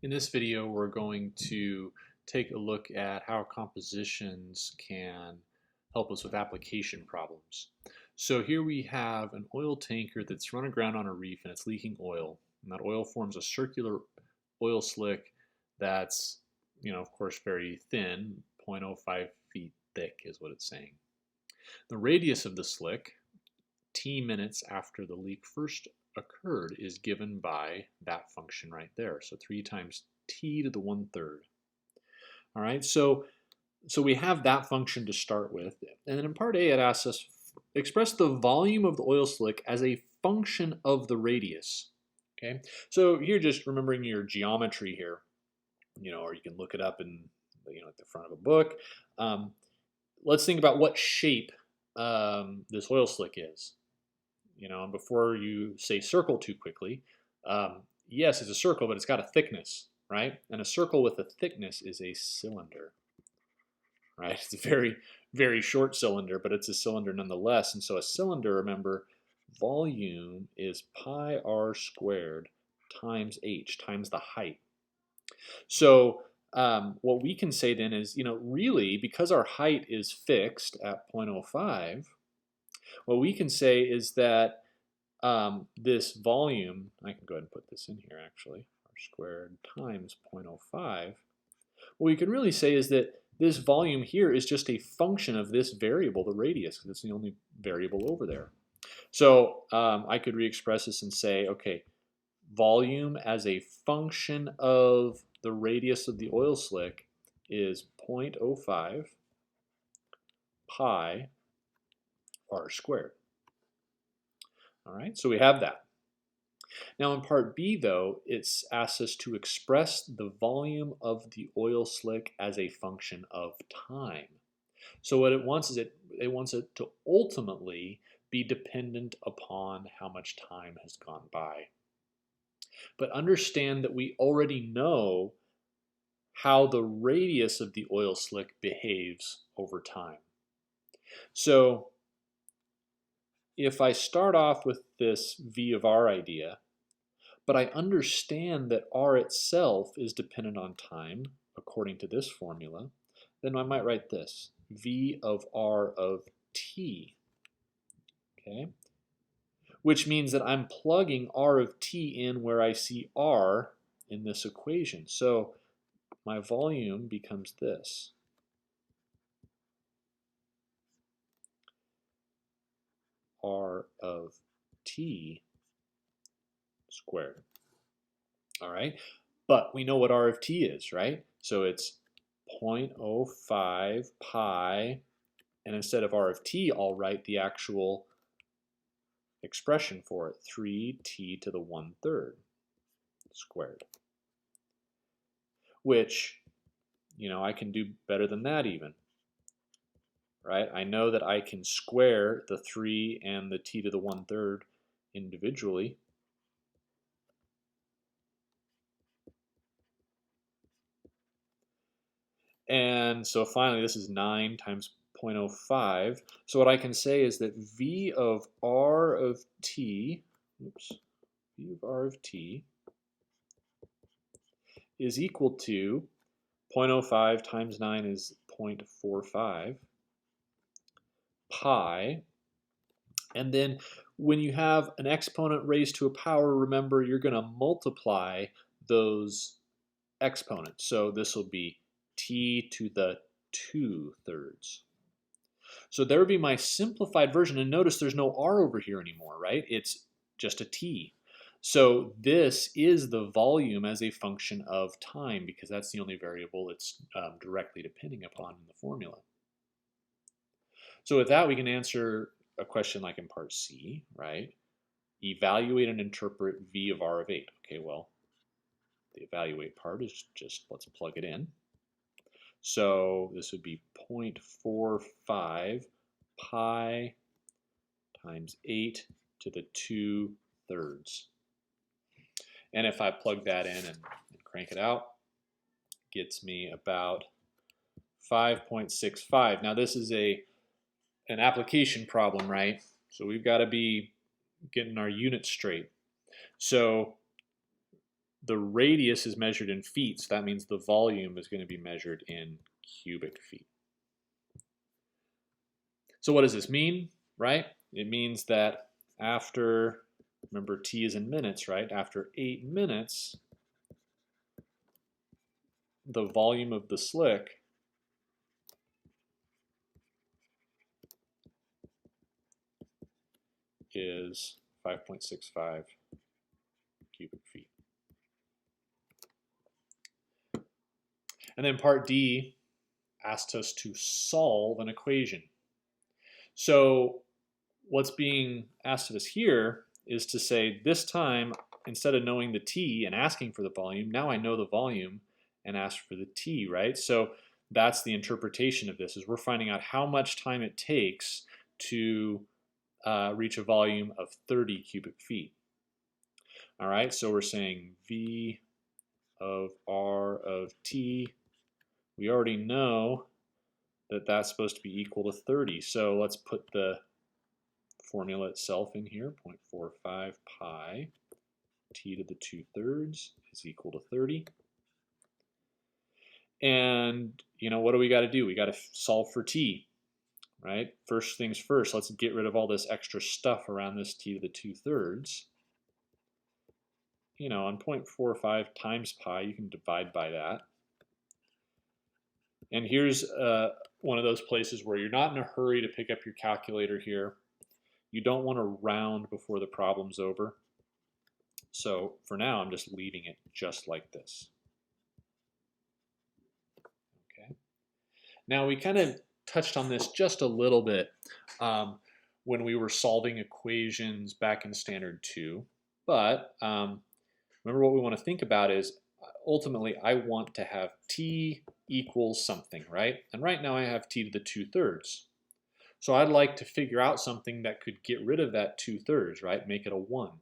In this video, we're going to take a look at how compositions can help us with application problems. So here we have an oil tanker that's run aground on a reef and it's leaking oil. And that oil forms a circular oil slick that's, of course, very thin, 0.05 feet thick is what it's saying. The radius of the slick, t minutes after the leak first occurred, is given by that function right there. So 3 times t to the 1/3. All right, so we have that function to start with. And then in part A, it asks us, express the volume of the oil slick as a function of the radius. Okay, so here, just remembering your geometry here, or you can look it up in, at the front of a book. Let's think about what shape this oil slick is. And before you say circle too quickly, yes, it's a circle, but it's got a thickness, right? And a circle with a thickness is a cylinder, right? It's a very, very short cylinder, but it's a cylinder nonetheless. And so a cylinder, remember, volume is pi r squared times h, times the height. So what we can say then is, really, because our height is fixed at 0.05, what we can say is that this volume, I can go ahead and put this in here actually, r squared times 0.05, what we can really say is that this volume here is just a function of this variable, the radius, because it's the only variable over there. So I could re-express this and say, okay, volume as a function of the radius of the oil slick is 0.05 pi r squared. All right, so we have that. Now in part B, though, it's asked us to express the volume of the oil slick as a function of time. So what it wants is it wants it to ultimately be dependent upon how much time has gone by. But understand that we already know how the radius of the oil slick behaves over time. So if I start off with this V of r idea, but I understand that r itself is dependent on time according to this formula, then I might write this, V of r of t, okay? Which means that I'm plugging r of t in where I see r in this equation. So my volume becomes this. R of t squared. All right, but we know what r of t is, right? So it's 0.05 pi, and instead of r of t, I'll write the actual expression for it, 3t to the 1/3 squared, which, I can do better than that even, right? I know that I can square the 3 and the t to the 1/3 individually. And so finally, this is 9 times 0.05. So what I can say is that V of r of t, V of r of t is equal to 0.05 times 9 is 0.45 pi. And then when you have an exponent raised to a power, remember, you're going to multiply those exponents. So this will be t to the 2/3. So there would be my simplified version. And notice there's no r over here anymore, right? It's just a t. So this is the volume as a function of time, because that's the only variable it's directly depending upon in the formula. So with that, we can answer a question like in part C, right? Evaluate and interpret V of r of 8. Okay, well, the evaluate part is just, let's plug it in. So this would be 0.45 pi times 8 to the 2/3. And if I plug that in and crank it out, it gets me about 5.65. Now this is an application problem, right? So we've got to be getting our units straight. So the radius is measured in feet, so that means the volume is going to be measured in cubic feet. So what does this mean, right? It means that after, remember T is in minutes, right? After 8 minutes, the volume of the slick is 5.65 cubic feet. And then part D asked us to solve an equation. So what's being asked of us here is to say this time, instead of knowing the T and asking for the volume, now I know the volume and ask for the T, right? So that's the interpretation of this, is we're finding out how much time it takes to reach a volume of 30 cubic feet. All right, so we're saying V of R of T. We already know that that's supposed to be equal to 30. So let's put the formula itself in here. 0.45 pi T to the 2/3 is equal to 30. And what do we got to do? We got to solve for T, right? First things first, let's get rid of all this extra stuff around this T to the 2/3. On 0.45 times pi, you can divide by that. And here's one of those places where you're not in a hurry to pick up your calculator here. You don't want to round before the problem's over. So for now, I'm just leaving it just like this. Okay. Now we kind of touched on this just a little bit when we were solving equations back in Standard 2. But remember, what we want to think about is ultimately I want to have T equals something, right? And right now I have T to the 2/3. So I'd like to figure out something that could get rid of that 2/3, right? Make it a 1.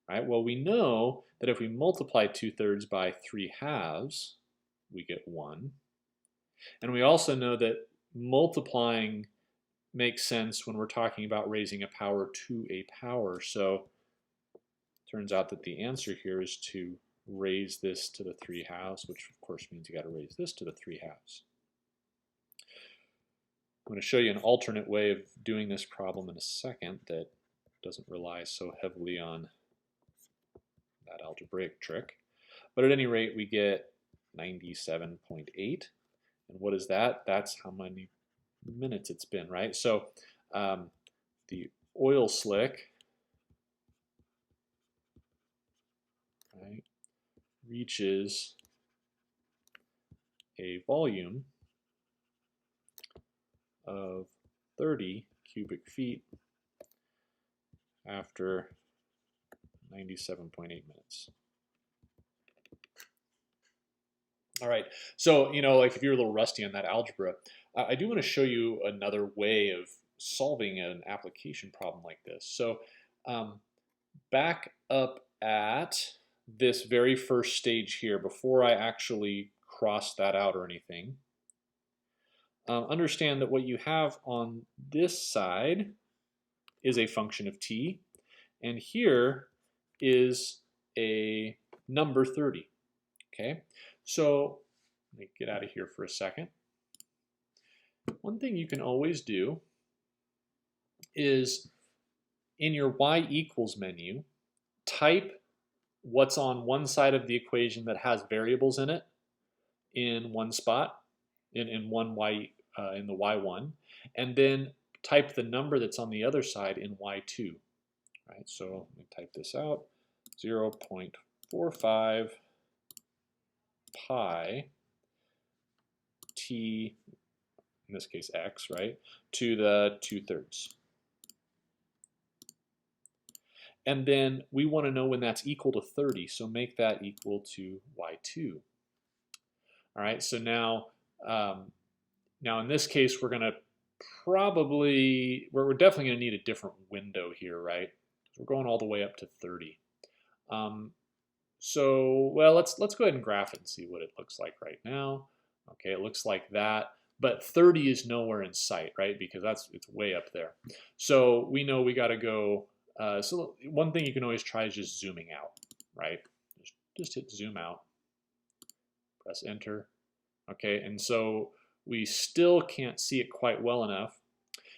Right? Well, we know that if we multiply 2/3 by 3/2, we get 1. And we also know that multiplying makes sense when we're talking about raising a power to a power. So it turns out that the answer here is to raise this to the 3/2, which of course means you got to raise this to the 3/2. I'm going to show you an alternate way of doing this problem in a second that doesn't rely so heavily on that algebraic trick. But at any rate, we get 97.8. And what is that? That's how many minutes it's been, right? So the oil slick, right, reaches a volume of 30 cubic feet after 97.8 minutes. All right, so like if you're a little rusty on that algebra, I do want to show you another way of solving an application problem like this. So back up at this very first stage here, before I actually cross that out or anything, understand that what you have on this side is a function of t, and here is a number 30. Okay, so let me get out of here for a second. One thing you can always do is in your y equals menu, type what's on one side of the equation that has variables in it in one spot, in one y, in the y1, and then type the number that's on the other side in y2. Right, so let me type this out: 0.45 pi t, in this case x, right, to the 2/3. And then we want to know when that's equal to 30, so make that equal to y2. All right, so now in this case, we're going to we're definitely going to need a different window here, right? We're going all the way up to 30. So, well, let's go ahead and graph it and see what it looks like right now. Okay, it looks like that, but 30 is nowhere in sight, right? Because it's way up there. So we know we got to go. So one thing you can always try is just zooming out, right? Just just hit zoom out, press enter. Okay, and so we still can't see it quite well enough.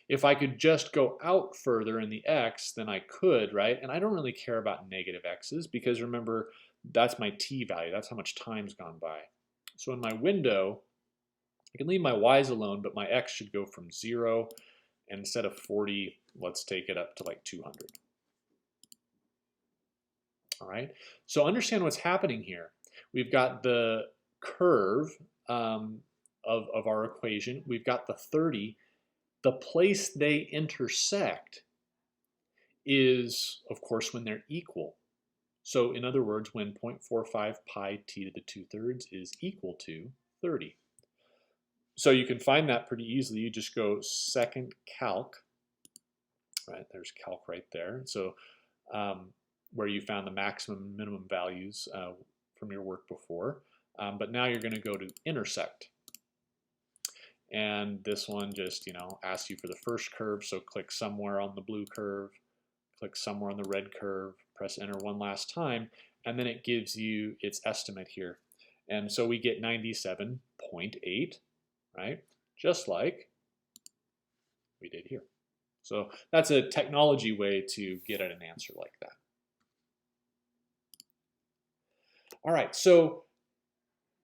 If I could just go out further in the x, then I could, right? And I don't really care about negative x's because remember, that's my t value. That's how much time's gone by. So in my window, I can leave my y's alone, but my x should go from 0, and instead of 40, let's take it up to like 200. All right, so understand what's happening here. We've got the curve of our equation. We've got the 30. The place they intersect is, of course, when they're equal. So in other words, when 0.45 pi t to the 2/3 is equal to 30. So you can find that pretty easily. You just go second calc, right? There's calc right there. So where you found the maximum and minimum values from your work before. But now you're going to go to intersect. And this one just, asks you for the first curve. So click somewhere on the blue curve, click somewhere on the red curve, press enter one last time, and then it gives you its estimate here. And so we get 97.8, right? Just like we did here. So that's a technology way to get at an answer like that. All right, so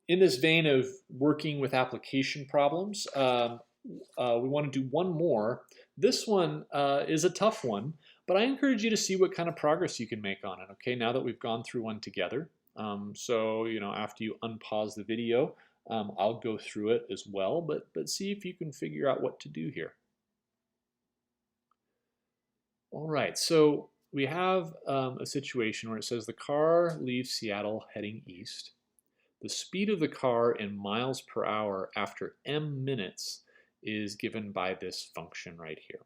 in this vein of working with application problems, we want to do one more. This one is a tough one, but I encourage you to see what kind of progress you can make on it, okay, now that we've gone through one together. So, after you unpause the video, I'll go through it as well, but see if you can figure out what to do here. All right, so we have a situation where it says the car leaves Seattle heading east. The speed of the car in miles per hour after m minutes is given by this function right here.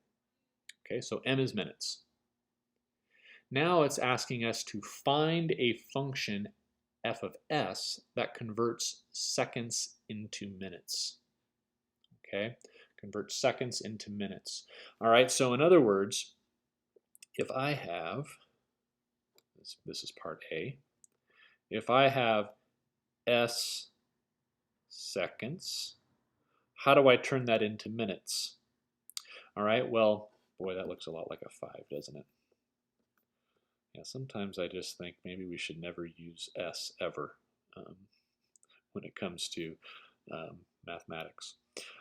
Okay, so m is minutes. Now it's asking us to find a function f of s that converts seconds into minutes. Okay, converts seconds into minutes. All right, so in other words, if I have, this is part A, if I have s seconds, how do I turn that into minutes? All right, well, boy, that looks a lot like a 5, doesn't it? Yeah, sometimes I just think maybe we should never use s ever when it comes to mathematics.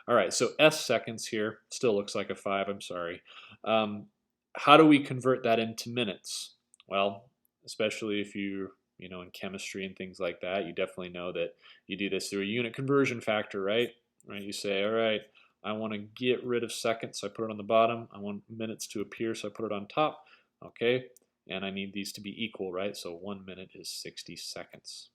All right, so s seconds here still looks like a 5, I'm sorry. How do we convert that into minutes? Well, especially if you're in chemistry and things like that, you definitely know that you do this through a unit conversion factor, right? You say, all right, I want to get rid of seconds, so I put it on the bottom. I want minutes to appear, so I put it on top. Okay, and I need these to be equal, right? So 1 minute is 60 seconds.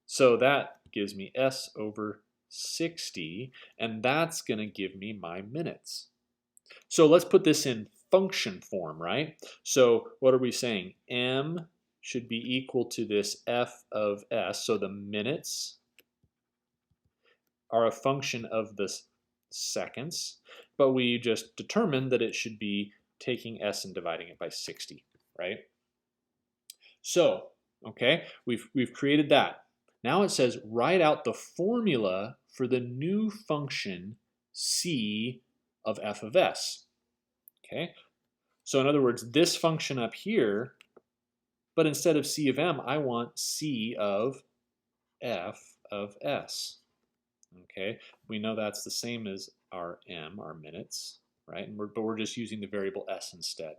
So that gives me s over 60, and that's going to give me my minutes. So let's put this in function form, right? So what are we saying? M should be equal to this f of s. So the minutes are a function of the seconds, but we just determined that it should be taking s and dividing it by 60, right? So, okay, we've created that. Now it says write out the formula for the new function c of f of s. Okay, so in other words, this function up here, but instead of c of m, I want c of f of s. Okay, we know that's the same as our m, our minutes, right? But we're just using the variable s instead.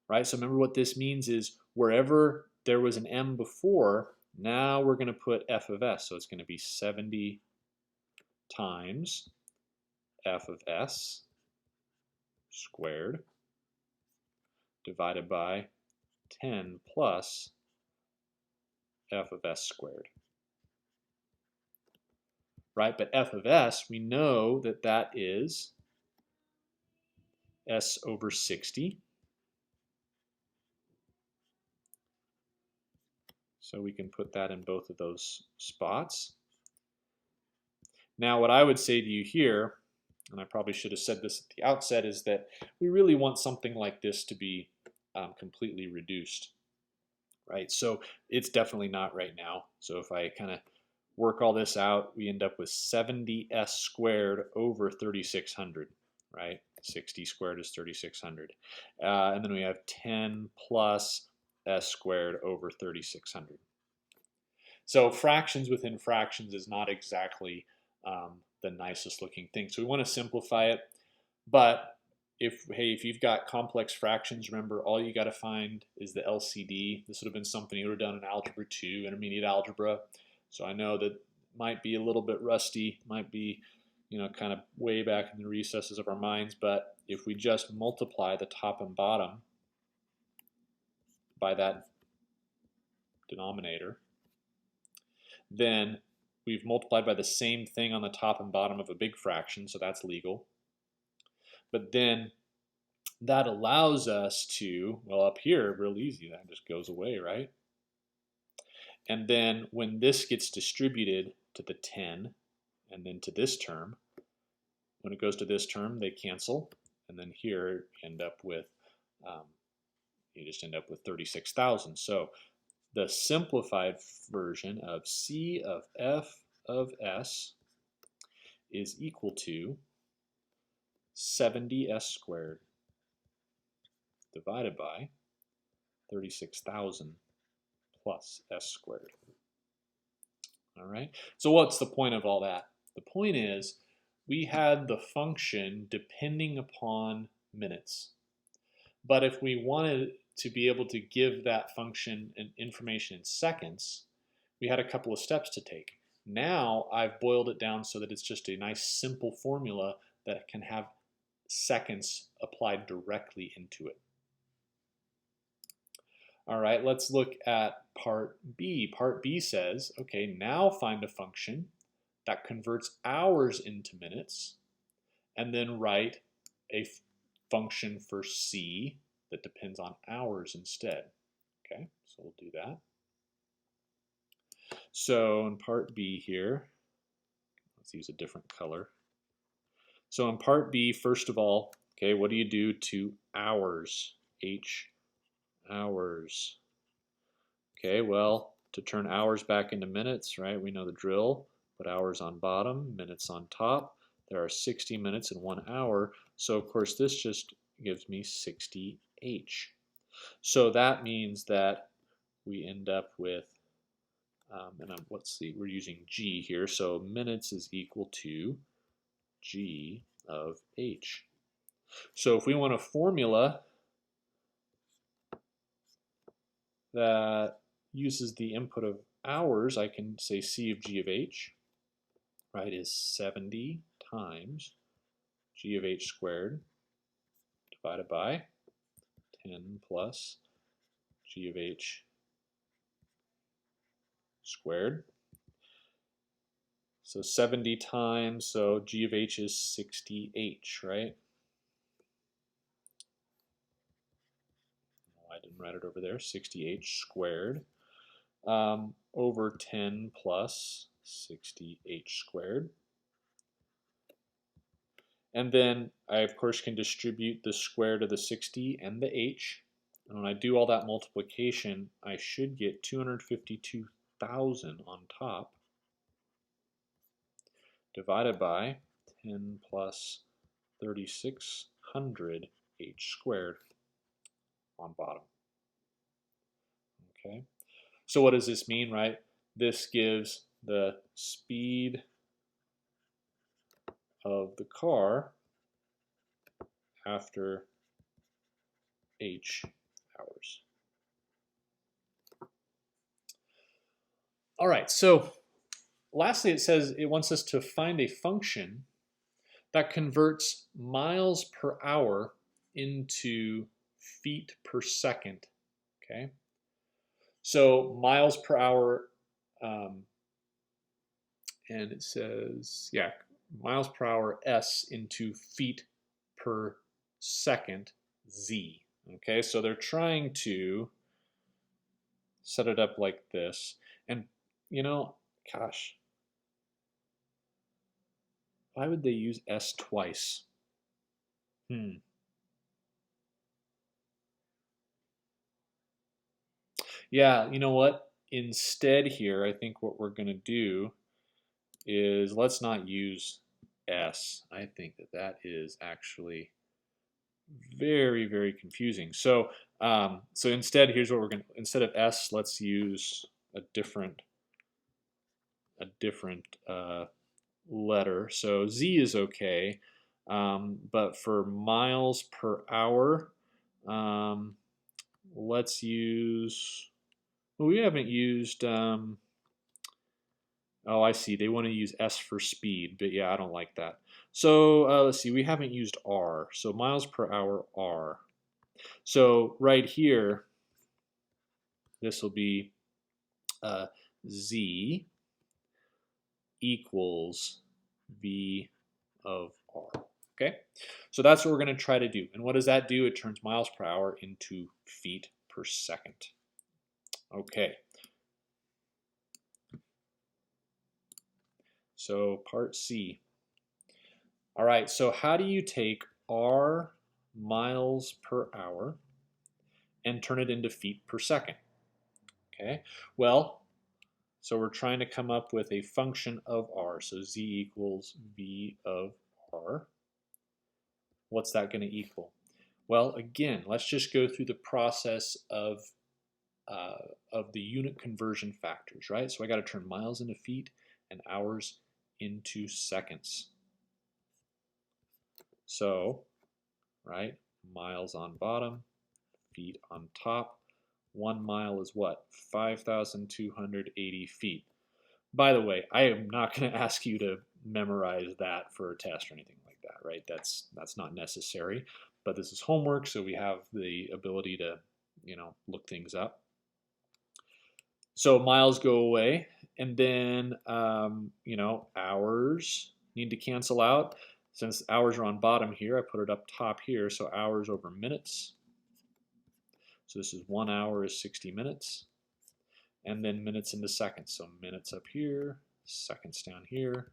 Right, so remember what this means is wherever there was an m before, now we're going to put f of s. So it's going to be 70 times f of s squared divided by 10 plus f of s squared. Right, but f of s, we know that that is s over 60. So we can put that in both of those spots. Now what I would say to you here, and I probably should have said this at the outset, is that we really want something like this to be completely reduced. right? So it's definitely not right now. So if I kind of work all this out, we end up with 70s squared over 3600, right? 60 squared is 3600. And then we have 10 plus s squared over 3600. So fractions within fractions is not exactly the nicest looking thing. So we want to simplify it. But if you've got complex fractions, remember all you got to find is the LCD. This would have been something you would have done in Algebra 2, intermediate algebra. So I know that might be a little bit rusty, might be, kind of way back in the recesses of our minds. But if we just multiply the top and bottom by that denominator, then we've multiplied by the same thing on the top and bottom of a big fraction, so that's legal. But then that allows us to, well, up here, real easy, that just goes away, right? And then when this gets distributed to the 10 and then to this term, when it goes to this term, they cancel. And then here you end up with, you just end up with 36,000. So the simplified version of C of f of s is equal to 70s squared divided by 36,000 plus s squared. All right, so what's the point of all that? The point is we had the function depending upon minutes. But if we wanted to be able to give that function an information in seconds, we had a couple of steps to take. Now I've boiled it down so that it's just a nice simple formula that can have seconds applied directly into it. All right, let's look at part B. Part B says, okay, now find a function that converts hours into minutes, and then write a function for C that depends on hours instead. Okay, so we'll do that. So in part B here, let's use a different color. So in part B, first of all, okay, what do you do to hours? H hours. Okay, well, to turn hours back into minutes, right, we know the drill. Put hours on bottom, minutes on top. There are 60 minutes in 1 hour. So of course this just gives me 60H. So that means that we end up with, let's see, we're using G here. So minutes is equal to G of H. So if we want a formula that uses the input of hours, I can say C of G of H, right, is 70 times G of H squared divided by 10 plus G of H squared. So 70 times, so G of H is 60H, right? I didn't write it over there, 60H squared over 10 plus 60H squared. And then I, of course, can distribute the square to the 60 and the H. And when I do all that multiplication, I should get 252,000 on top divided by 10 plus 3600 H squared on bottom. Okay, so what does this mean, right? This gives the speed of the car after H hours. All right, so lastly it says it wants us to find a function that converts miles per hour into feet per second. Okay, so miles per hour, and it says, yeah, miles per hour S into feet per second Z. Okay, so they're trying to set it up like this. And, gosh, why would they use S twice? Yeah, you know what? Instead here, I think what we're going to do is let's not use S. I think that that is actually very, very confusing. So instead, here's what we're going to, instead of S, let's use a different letter. So Z is okay, but for miles per hour, um, let's use, well, we haven't used, oh, I see. They want to use S for speed, but yeah, I don't like that. So let's see. We haven't used R. So miles per hour R. So right here, this will be uh, Z equals V of R. Okay, so that's what we're going to try to do. And what does that do? It turns miles per hour into feet per second. Okay, so part C. All right, so how do you take R miles per hour and turn it into feet per second? Okay, well, so we're trying to come up with a function of R. So Z equals V of R. What's that going to equal? Well, again, let's just go through the process of the unit conversion factors, right? So I got to turn miles into feet and hours into seconds. So, right, miles on bottom, feet on top. 1 mile is what? 5,280 feet. By the way, I am not going to ask you to memorize that for a test or anything like that, right? That's not necessary. But this is homework, so we have the ability to, look things up. So miles go away, and then hours need to cancel out. Since hours are on bottom here, I put it up top here. So hours over minutes. So this is 1 hour is 60 minutes. And then minutes into seconds. So minutes up here, seconds down here.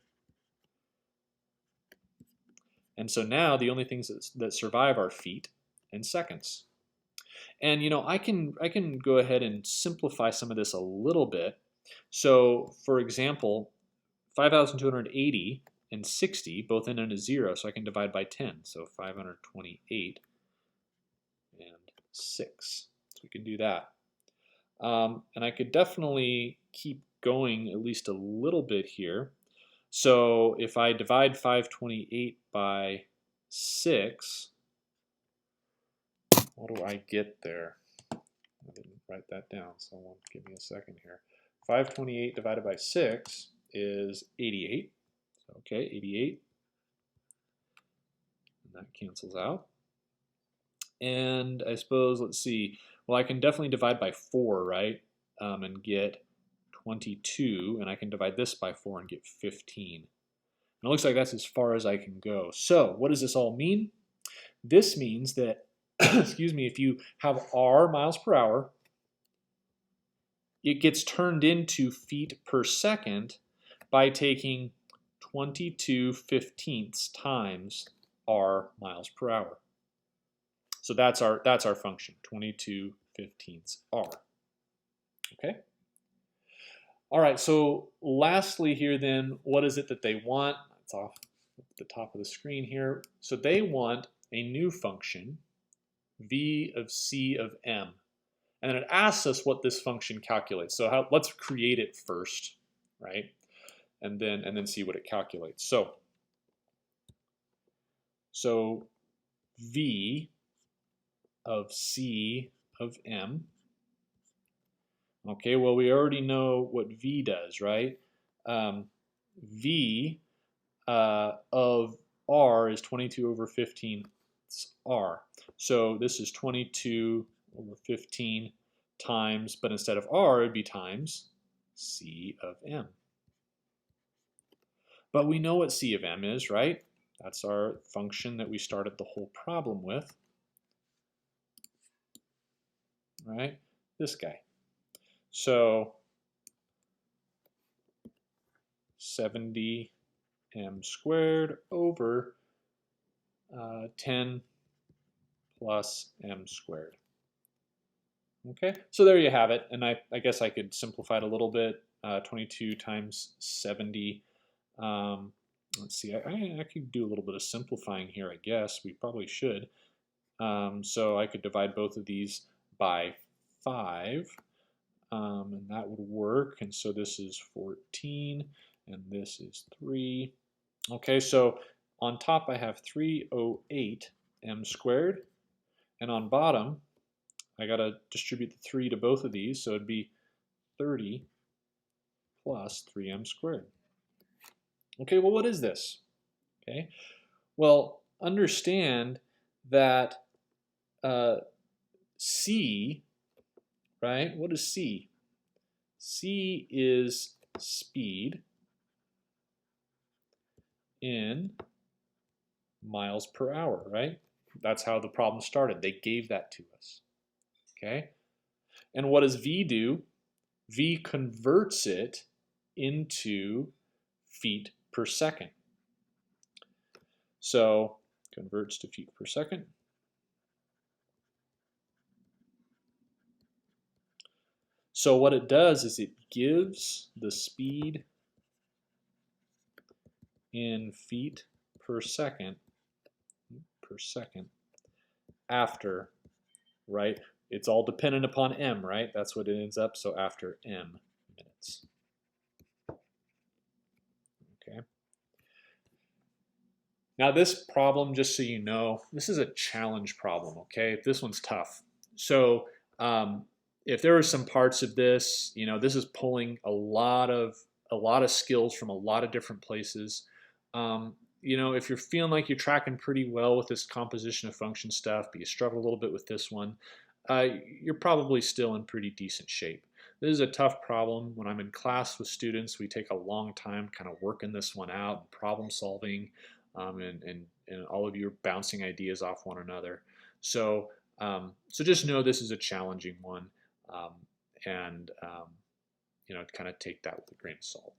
And so now the only things that survive are feet and seconds. And I can go ahead and simplify some of this a little bit. So for example, 5,280 and 60 both end in a 0, so I can divide by 10. So 528 and 6. So we can do that. And I could definitely keep going at least a little bit here. So if I divide 528 by 6, what do I get there? I didn't write that down, so give me a second here. 528 divided by 6 is 88. So, okay, 88. And that cancels out. And I suppose, let's see, well, I can definitely divide by 4, right? And get 22, and I can divide this by 4 and get 15. And it looks like that's as far as I can go. So what does this all mean? This means that, excuse me, if you have R miles per hour, it gets turned into feet per second by taking 22/15 times R miles per hour. So that's our function, 22/15 R. Okay. All right, so lastly here then, what is it that they want? It's off at the top of the screen here. So they want a new function, v of c of m. And then it asks us what this function calculates. So let's create it first, right? And then see what it calculates. So v of c of m. Okay, well, we already know what v does, right? V of r is 22 over 15 r. So this is 22 over 15 times, but instead of r, it'd be times c of m. But we know what c of m is, right? That's our function that we started the whole problem with, right? This guy. So 70 m squared over 10 plus m squared. Okay, so there you have it. And I guess I could simplify it a little bit. 22 times 70. Let's see, I could do a little bit of simplifying here, I guess. We probably should. So I could divide both of these by 5, and that would work. And so this is 14, and this is 3. Okay, so on top I have 308 m squared, and on bottom I got to distribute the 3 to both of these, so it'd be 30 plus 3m squared. Okay, well, what is this? Okay, well, understand that C, right? What is C? C is speed in miles per hour, right? That's how the problem started. They gave that to us. Okay, and what does V do? V converts it into feet per second. So converts to feet per second. So what it does is it gives the speed in feet per second after, right? It's all dependent upon m, right? That's what it ends up. So after m minutes. Okay. Now this problem, just so you know, this is a challenge problem, okay? This one's tough. So if there are some parts of this, this is pulling a lot of skills from a lot of different places. If you're feeling like you're tracking pretty well with this composition of function stuff, but you struggle a little bit with this one, you're probably still in pretty decent shape. This is a tough problem. When I'm in class with students, we take a long time kind of working this one out and problem solving, and all of you are bouncing ideas off one another. So just know this is a challenging one, and kind of take that with a grain of salt.